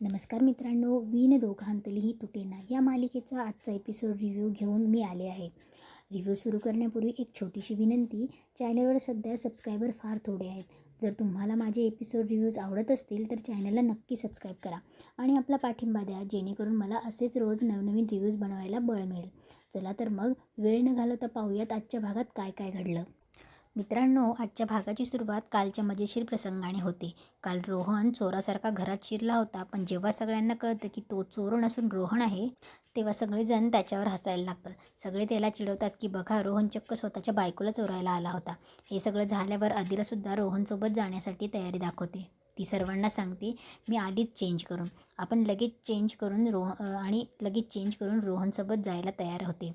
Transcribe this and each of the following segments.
नमस्कार मित्रांनो, वीण दोघांतलीही तुटेना या मालिकेचा आजचा एपिसोड रिव्ह्यू घेऊन मी आले आहे. रिव्ह्यू सुरू करण्यापूर्वी एक छोटीशी विनंती. चॅनलवर सध्या सबस्क्रायबर फार थोडे आहेत. जर तुम्हाला माझे एपिसोड रिव्ह्यूज आवडत असतील तर चॅनलला नक्की सबस्क्राईब करा आणि आपला पाठिंबा द्या, जेणेकरून मला असेच रोज नवनवीन रिव्ह्यूज बनवायला बळ मिळेल. चला तर मग वेळ न घालवता पाहूयात आजच्या भागात काय काय घडलं. मित्रांनो, आजच्या भागाची सुरुवात कालच्या मजेशीर प्रसंगाने होते. काल रोहन चोरासारखा घरात शिरला होता, पण जेव्हा सगळ्यांना कळतं की तो चोर नसून रोहन आहे, तेव्हा सगळेजण त्याच्यावर हसायला लागतात. सगळे त्याला चिडवतात की बघा, रोहन चक्क स्वतःच्या बायकोला चोरायला आला होता. हे सगळं झाल्यावर आदिरासुद्धा रोहनसोबत जाण्यासाठी तयारी दाखवते. ती सर्वांना सांगते, मी आलीच चेंज करून. आपण लगेच चेंज करून लगेच चेंज करून रोहनसोबत जायला तयार होते.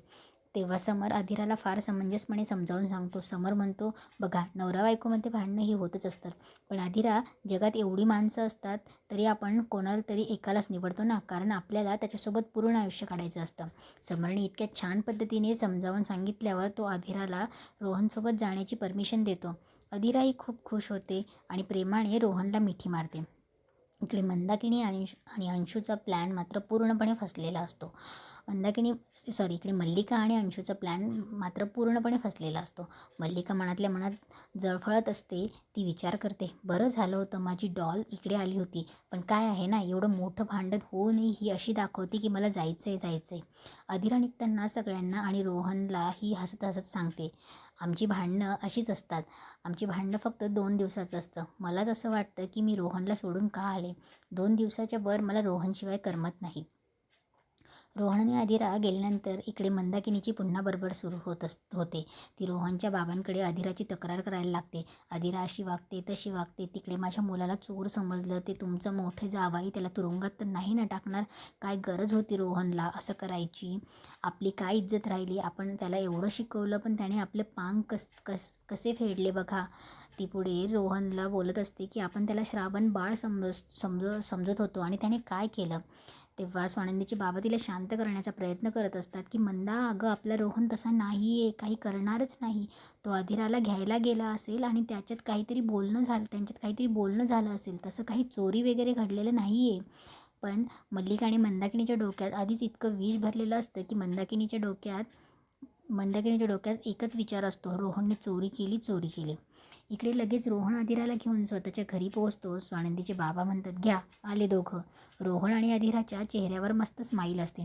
तेव्हा समर आदिराला फार समंजसपणे समजावून सांगतो. समर म्हणतो, बघा, नवरा बायकोमध्ये भांडणं ही होतच असतात, पण आदिरा, जगात एवढी माणसं असतात तरी आपण कोणाला तरी एकालाच निवडतो ना, कारण आपल्याला त्याच्यासोबत पूर्ण आयुष्य काढायचं असतं. समरने इतक्या छान पद्धतीने समजावून सांगितल्यावर तो आदिराला रोहनसोबत जाण्याची परमिशन देतो. आदिराही खूप खुश होते आणि प्रेमाने रोहनला मिठी मारते. इकडे मंदाकिनी आणि अंशूचा प्लॅन मात्र पूर्णपणे फसलेला असतो. इकडे मल्लिका आणि अंशूचा प्लॅन मात्र पूर्णपणे फसलेला असतो. मल्लिका मनातल्या मनात जळफळत असते. ती विचार करते, बरं झालं होतं माझी डॉल इकडे आली होती, पण काय आहे ना, एवढं मोठं भांडण होऊनही ही अशी दाखवते की मला जायचं आहे. आदिरा निघताना सगळ्यांना आणि रोहनला ही हसत हसत सांगते, आमची भांडणं अशीच असतात. आमची भांडणं फक्त 2 दिवसाचं असतं. मलाच असं वाटतं की मी रोहनला सोडून का आले. 2 दिवसाच्या वर मला रोहनशिवाय करमत नाही. रोहन आणि आदिरा गेल्यानंतर इकडे मंदाकिनीची पुन्हा बडबड सुरू होते. ती रोहनच्या बाबांकडे आदिराची तक्रार करायला लागते. आदिरा अशी वागते, तशी वागते. तिकडे माझ्या मुलाला चोर समजलं, ते तुमचं मोठे जावई, त्याला तुरुंगात तर नाही ना टाकणार. काय गरज होती रोहनला असं करायची. आपली काय इज्जत राहिली. आपण त्याला एवढं शिकवलं, पण त्याने आपले पांग कसे फेडले बघा. ती पुढे रोहनला बोलत असते की आपण त्याला श्रावण बाळ समजत होतो आणि त्याने काय केलं. तेव्हा स्वानंदीचे बाबा तिला शांत करण्याचा प्रयत्न करत असतात की मंदा, अगं, आपला रोहन तसा नाही आहे, काही करणारच नाही. तो आदिराला घ्यायला गेला असेल आणि त्यांच्यात काहीतरी बोलणं झालं असेल. तसं काही चोरी वगैरे घडलेलं नाही आहे. पण मल्लिका आणि मंदाकिनीच्या डोक्यात आधीच इतकं विष भरलेलं असतं की मंदाकिनीच्या डोक्यात एकच विचार असतो, रोहनने चोरी केली. इकडे लगेच रोहन आदिराला घेऊन स्वतःच्या घरी पोहोचतो. स्वानंदीचे बाबा म्हणतात, घ्या, आले दोघं. रोहन आणि आदिराच्या चेहऱ्यावर मस्त स्माईल असते.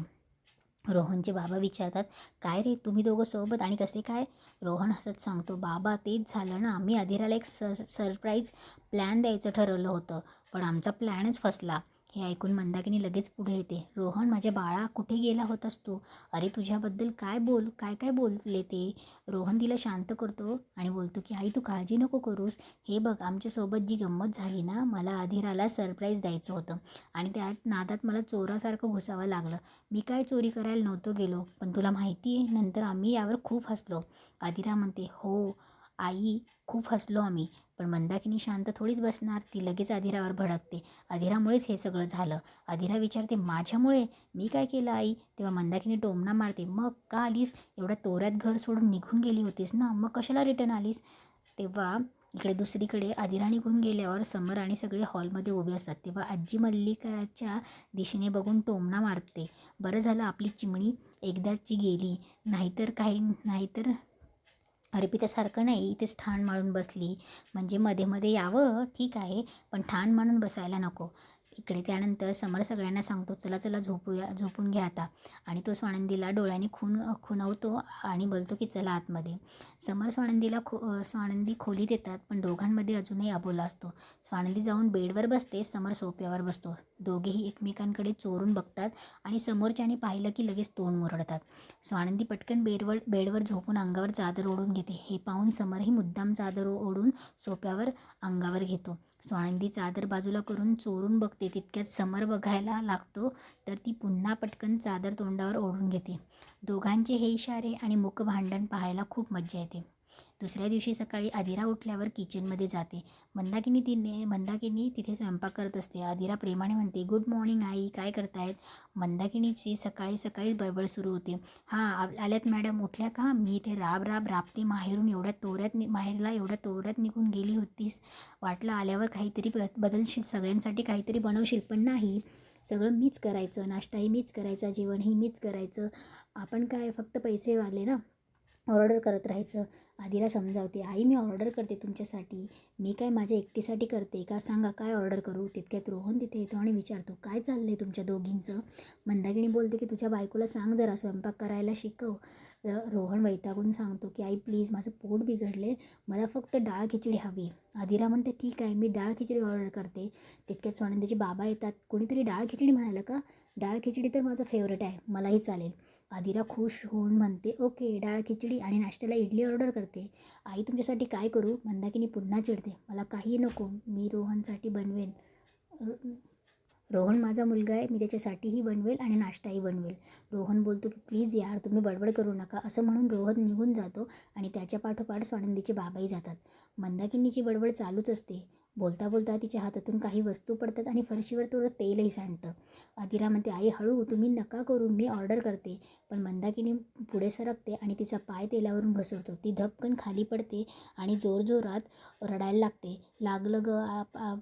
रोहनचे बाबा विचारतात, काय रे, तुम्ही दोघं सोबत आणि कसे काय. रोहन हसत सांगतो, बाबा, तेच झालं ना, मी आदिराला एक सरप्राईज प्लॅन द्यायचं ठरवलं होतं, पण आमचा प्लॅनच फसला. हे ऐकून मंदाकिनी लगेच पुढे येते. रोहन, माझ्या बाळा, कुठे गेला होतास तू. अरे, तुझ्याबद्दल काय बोलले ते. रोहन तिला शांत करतो आणि बोलतो की आई, तू काळजी नको करूस. हे बघ, आमच्यासोबत जी गंमत झाली ना, मला आदिराला सरप्राईज द्यायचं होतं आणि त्यात नादात मला चोरासारखं घुसावं लागलं. मी काय चोरी करायला नव्हतो गेलो, पण तुला माहिती आहे, नंतर आम्ही यावर खूप हसलो. आदिरा म्हणते, हो आई, खूप हसलो आम्ही. पण मंदाकिनी शांत थोडीच बसणार. ती लगेच आदिरावर भडकते. आदिरामुळेच हे सगळं झालं. आदिरा विचारते, माझ्यामुळे? मी काय केलं आई. तेव्हा मंदाकिनी टोमणा मारते, मग का आलीस. एवढ्या तोऱ्यात घर सोडून निघून गेली होतीस ना, मग कशाला रिटर्न आलीस. तेव्हा इकडे दुसरीकडे आदिरा निघून गेल्यावर समर आणि सगळे हॉलमध्ये उभे असतात. तेव्हा आजी मल्लिकाच्या दिशेने बघून टोमणा मारते. बरं झालं आपली चिमणी एकदाची गेली, नाहीतर अर्पितासारखं नाही इथेच ठाण मारून बसली. म्हणजे मध्ये मध्ये यावं ठीक आहे, पण ठाण मारून बसायला नको. इकडे त्यानंतर समर सगळ्यांना सांगतो, चला झोपून घ्या आता. आणि तो स्वानंदीला डोळ्याने खुणवतो आणि बोलतो की चला आतमध्ये. समर स्वानंदी खोलीत येतात, पण दोघांमध्ये अजूनही अबोला असतो. स्वानंदी जाऊन बेडवर बसते, समर सोफ्यावर बसतो. दोघेही एकमेकांकडे चोरून बघतात आणि समोरच्याने पाहिलं की लगेच तोंड मुरडतात. स्वानंदी पटकन बेडवर झोपून अंगावर चादर ओढून घेते. हे पाहून समरही मुद्दाम चादर ओढून सोफ्यावर अंगावर घेतो. स्वानंदी चादर बाजूला करून चोरून बघते. तितक्यात समर बघायला लागतो, तर ती पुन्हा पटकन चादर तोंडावर ओढून घेते. दोघांचे हे इशारे आणि मूक भांडण पाहायला खूप मज्जा येते. दुसऱ्या दिवशी सकाळी आदिरा उठल्यावर किचनमध्ये जाते. मंदाकिनी तिथे स्वयंपाक करत असते. आदिरा प्रेमाने म्हणते, गुड मॉर्निंग आई, काय करतायत. मंदाकिनीची सकाळी बडबड सुरू होते. हां, आल्यात मॅडम, उठल्या का. मी इथे राबते. माहेरला एवढ्या तोऱ्यात निघून गेली होतीस. वाटलं आल्यावर काहीतरी बदलशील, सगळ्यांसाठी काहीतरी बनवशील, पण नाही. सगळं मीच करायचं, नाश्ताही मीच करायचा, जेवणही मीच करायचं. आपण काय फक्त पैसेवाले ना, ऑर्डर करत राहायचं. आधीला समजावते, आई मी ऑर्डर करते तुमच्यासाठी, मी काय माझ्या एकटीसाठी करते का, सांगा काय ऑर्डर करू. तितक्यात रोहन तिथे येतो आणि विचारतो काय चाललं आहे तुमच्या दोघींचं. मंदाकिनी बोलते की तुझ्या बायकोला सांग जरा स्वयंपाक करायला शिकव. रोहन वैतागून सांगतो की आई प्लीज माझं पोट बिघडले, मला फक्त डाळ खिचडी हवी. आदिरा म्हणते ठीक आहे मी डाळ खिचडी ऑर्डर करते. तितक्यात स्वानंदीचे बाबा येतात. कोणीतरी डाळ खिचडी म्हणालं का, डाळ खिचडी तर माझं फेवरेट आहे, मलाही चालेल. आदिरा खुश होऊन म्हणते ओके डाळ खिचडी, आणि नाश्त्याला इडली ऑर्डर करते. आई तुमच्यासाठी काय करू. मंदाकिनी पुन्हा चिडते, मला काही नको, मी रोहनसाठी बनवेन. रोहन माझा मुलगा आहे, मी त्याच्यासाठीही बनवेल आणि नाश्ताही बनवेल. रोहन बोलतो की प्लीज यार तुम्ही बडबड करू नका. असं म्हणून रोहन निघून जातो आणि त्याच्या पाठोपाठ स्वानंदीचे बाबाही जातात. मंदाकिनीची बडबड चालूच असते. बोलता बोलता तिच्या हातातून काही वस्तू पडतात आणि फरशीवर थोडं तेलही सांडतं. आदिरा म्हणते आई हळू, तुम्ही नका करू, मी ऑर्डर करते. पण मंदाकिनी पुढे सरकते आणि तिचा पाय तेलावरून घसरतो. ती धपकन खाली पडते आणि जोरजोरात रडायला लागते. लागलं ग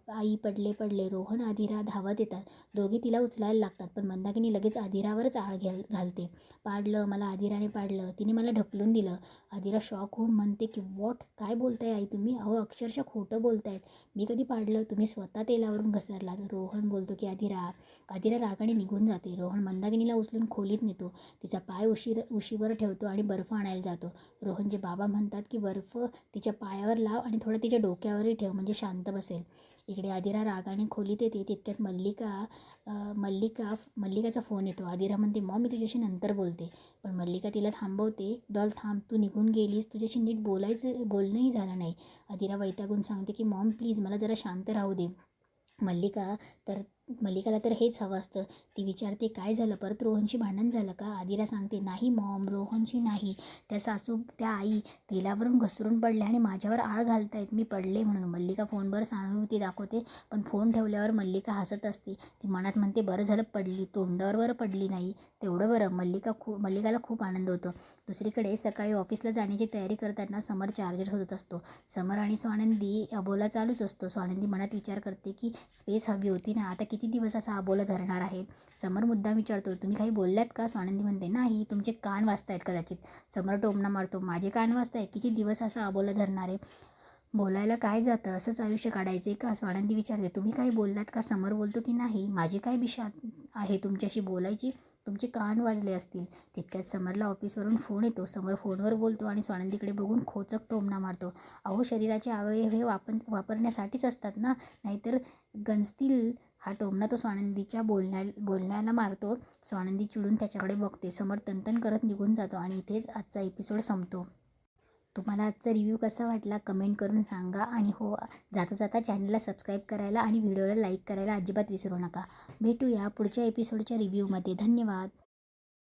आई, पडले पडले. रोहन आदिरा धावत येतात. दोघी तिला उचलायला लागतात, पण मंदाकिनी लगेच आदिरावरच आळ घालते. पाडलं मला, आदिराने पाडलं, तिने मला ढकलून दिलं. आदिरा शॉक होऊन म्हणते की वॉट, काय बोलताय आई तुम्ही, अहो अक्षरशः खोटं बोलतायत, मी कधी पाडलं, तुम्ही स्वतः तेलावरून घसरलात. रोहन बोलतो की आदिरा रागाने निघून जाते. रोहन मंदाकिनीला उचलून खोलीत नेतो. तिचा पाय उशीवर ठेवतो आणि बर्फ आणायला जातो. रोहनचे बाबा म्हणतात की बर्फ तिच्या पायावर लाव आणि थोडं तिच्या डोक्यावरही ठेव म्हणजे शांत बसेल. इकडे आदिरा रागाने खोलीत येते. तितक्यात मल्लिकाचा फोन येतो. आदिरा म्हणते मॉम मी तुझ्याशी नंतर बोलते. पण मल्लिका तिला थांबवते. डॉल थांब, तू निघून गेलीस, तुझ्याशी नीट बोलणंही झालं नाही. आदिरा वैतागून सांगते की मॉम प्लीज मला जरा शांत राहू दे. मल्लिकाला तर हेच हवं असतं. ती विचारते काय झालं, परत रोहनशी भांडण झालं का. आदिरा सांगते नाही मॉम, रोहनशी नाही, त्या आई तेलावरून घसरून पडल्या आणि माझ्यावर आळ घालतायत, मी पडले म्हणून. मल्लिका फोनवर सहानुभूती दाखवते, पण फोन ठेवल्यावर मल्लिका हसत असते. ती मनात म्हणते बरं झालं पडली, तोंडावर पडली नाही, तेवढं बरं. मल्लिकाला खूप आनंद होतो. दुसरीकडे सकाळी ऑफिसला जाण्याची तयारी करताना समर चार्जर होत असतो. समर आणि स्वानंदी अबोला चालूच असतो. स्वानंदी मनात विचार करते की स्पेस हवी होती ना, आता किती दिवस असा अबोला धरणार आहेत. समर मुद्दाम विचारतो तुम्ही काही बोलल्यात का. स्वानंदी म्हणते नाही, तुमचे कान वाजतायत कदाचित. समर टोमणा मारतो, माझे कान वाजताय, किती दिवस असा अबोला धरणार आहे, बोलायला काय जातं, असंच आयुष्य काढायचे का. स्वानंदी विचारते तुम्ही काही बोललात का. समर बोलतो की नाही, माझी काय विषय आहे तुमच्याशी बोलायची, तुमचे कान वाजले असतील. तितक्यात समरला ऑफिसवरून फोन येतो. समर फोनवर बोलतो आणि स्वानंदीकडे बघून खोचक टोमणा मारतो. अहो शरीराचे अवयव हे वापरण्यासाठीच असतात ना, नाहीतर गंजतील. हा टोमणा तो स्वानंदीच्या बोलण्याला मारतो. स्वानंदी चिडून त्याच्याकडे बघते. समर तनतन करत निघून जातो आणि इथेच आजचा एपिसोड संपतो. तुम्हाला आजचा रिव्ह्यू कसा वाटला कमेंट करून सांगा. आणि हो, जाता जाता चॅनलला सबस्क्राईब करायला आणि व्हिडिओला लाईक करायला अजिबात विसरू नका. भेटूया पुढच्या एपिसोडच्या रिव्ह्यूमध्ये. धन्यवाद.